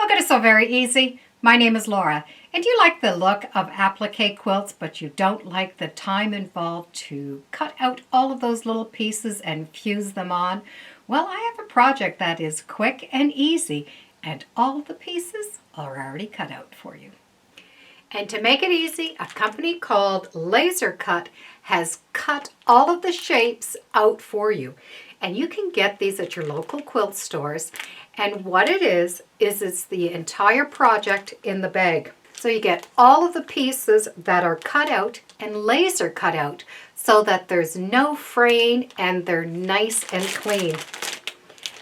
Look at it, so very easy. My name is Laura, and you like the look of applique quilts, but you don't like the time involved to cut out all of those little pieces and fuse them on? Well, I have a project that is quick and easy, and all the pieces are already cut out for you. And to make it easy, a company called Laser Cut has cut all of the shapes out for you. And you can get these at your local quilt stores. And what it is it's the entire project in the bag. So you get all of the pieces that are cut out and laser cut out so that there's no fraying and they're nice and clean.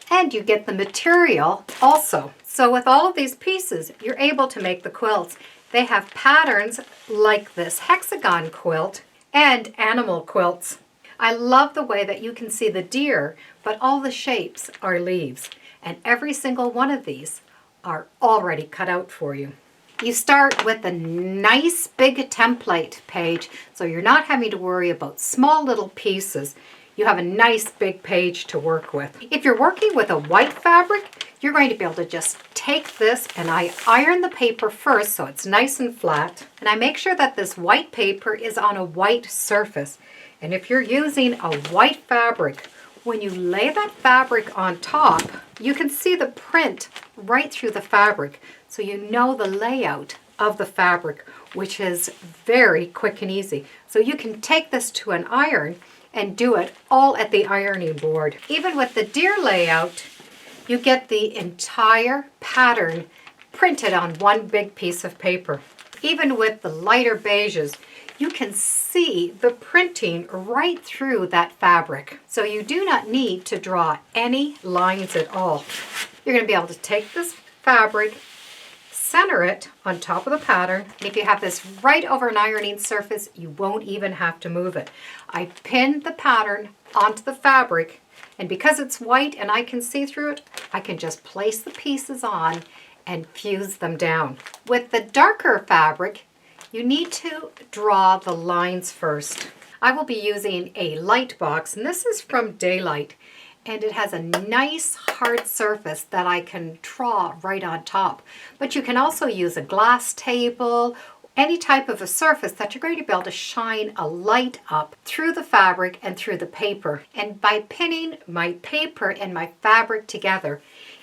And you get the material also. So with all of these pieces, you're able to make the quilts. They have patterns like this hexagon quilt and animal quilts. I love the way that you can see the deer, but all the shapes are leaves. And every single one of these are already cut out for you. You start with a nice big template page, so you're not having to worry about small little pieces. You have a nice big page to work with. If you're working with a white fabric, you're going to be able to just take this, and I iron the paper first so it's nice and flat. And I make sure that this white paper is on a white surface. And if you're using a white fabric, when you lay that fabric on top, you can see the print right through the fabric. So you know the layout of the fabric, which is very quick and easy. So you can take this to an iron and do it all at the ironing board. Even with the deer layout, you get the entire pattern printed on one big piece of paper. Even with the lighter beiges, you can see the printing right through that fabric. So you do not need to draw any lines at all. You're going to be able to take this fabric, center it on top of the pattern. And if you have this right over an ironing surface, you won't even have to move it. I pinned the pattern onto the fabric, and because it's white and I can see through it, I can just place the pieces on and fuse them down. With the darker fabric, you need to draw the lines first. I will be using a Lightbox, and this is from Daylight, and it has a nice hard surface that I can draw right on top. But you can also use a glass table, any type of a surface that you're going to be able to shine a light up through the fabric and through the paper. And by pinning my paper and my fabric together,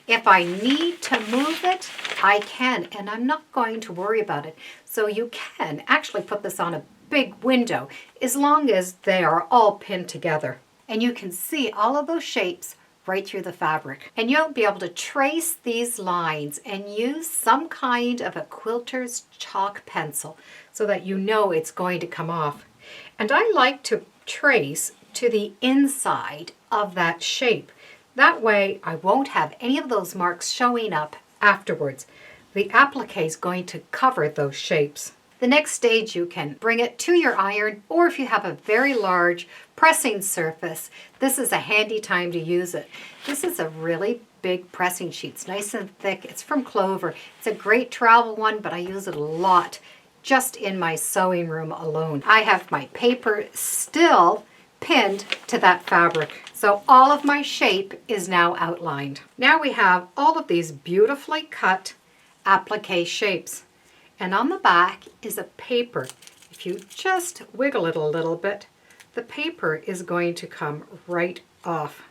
if I need to move it, I can, and I'm not going to worry about it. So you can actually put this on a big window as long as they are all pinned together. And you can see all of those shapes right through the fabric. And you'll be able to trace these lines and use some kind of a quilter's chalk pencil so that you know it's going to come off. And I like to trace to the inside of that shape. That way I won't have any of those marks showing up afterwards. The applique is going to cover those shapes. The next stage, you can bring it to your iron, or if you have a very large pressing surface, this is a handy time to use it. This is a really big pressing sheet. It's nice and thick. It's from Clover. It's a great travel one, but I use it a lot just in my sewing room alone. I have my paper still pinned to that fabric. So all of my shape is now outlined. Now we have all of these beautifully cut applique shapes. And on the back is a paper. If you just wiggle it a little bit, the paper is going to come right off.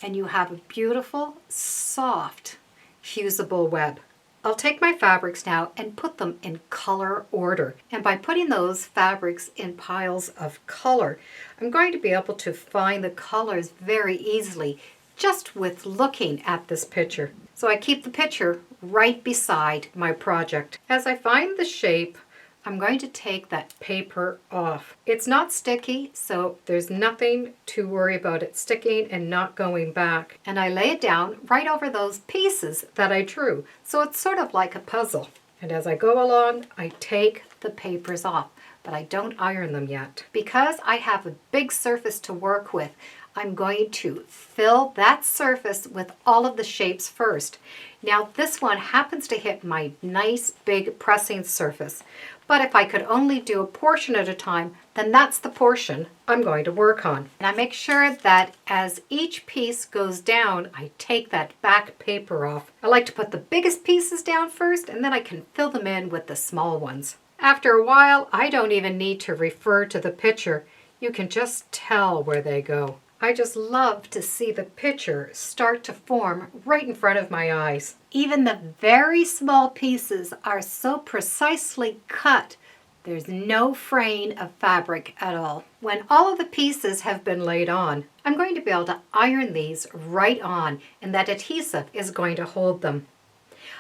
And you have a beautiful, soft, fusible web. I'll take my fabrics now and put them in color order. And by putting those fabrics in piles of color, I'm going to be able to find the colors very easily just with looking at this picture. So I keep the picture right beside my project. As I find the shape, I'm going to take that paper off. It's not sticky, so there's nothing to worry about it sticking and not going back. And I lay it down right over those pieces that I drew. So it's sort of like a puzzle. And as I go along, I take the papers off, but I don't iron them yet. Because I have a big surface to work with, I'm going to fill that surface with all of the shapes first. Now this one happens to hit my nice big pressing surface, but if I could only do a portion at a time, then that's the portion I'm going to work on. And I make sure that as each piece goes down, I take that back paper off. I like to put the biggest pieces down first, and then I can fill them in with the small ones. After a while, I don't even need to refer to the picture. You can just tell where they go. I just love to see the picture start to form right in front of my eyes. Even the very small pieces are so precisely cut, there's no fraying of fabric at all. When all of the pieces have been laid on, I'm going to be able to iron these right on, and that adhesive is going to hold them.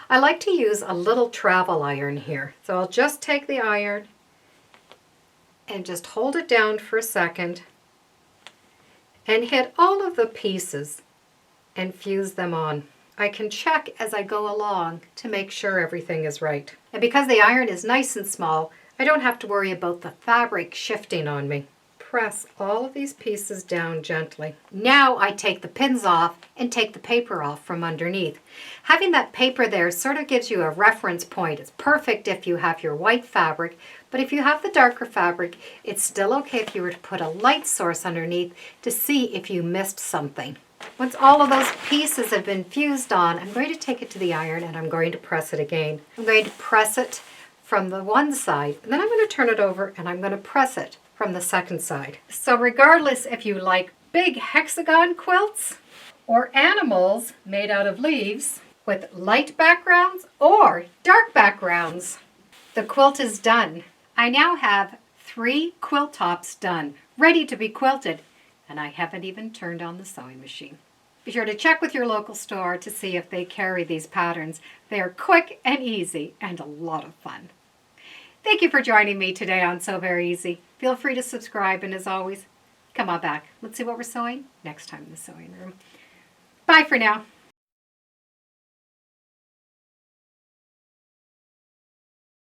I like to use a little travel iron here. So I'll just take the iron and just hold it down for a second and hit all of the pieces and fuse them on. I can check as I go along to make sure everything is right. And because the iron is nice and small, I don't have to worry about the fabric shifting on me. Press all of these pieces down gently. Now I take the pins off and take the paper off from underneath. Having that paper there sort of gives you a reference point. It's perfect if you have your white fabric, but if you have the darker fabric, it's still okay if you were to put a light source underneath to see if you missed something. Once all of those pieces have been fused on, I'm going to take it to the iron and I'm going to press it again. I'm going to press it from the one side, and then I'm going to turn it over and I'm going to press it from the second side. So regardless if you like big hexagon quilts or animals made out of leaves with light backgrounds or dark backgrounds, the quilt is done. I now have 3 quilt tops done, ready to be quilted, and I haven't even turned on the sewing machine. Be sure to check with your local store to see if they carry these patterns. They are quick and easy and a lot of fun. Thank you for joining me today on Sew Very Easy. Feel free to subscribe, and as always, come on back. Let's see what we're sewing next time in the sewing room. Bye for now.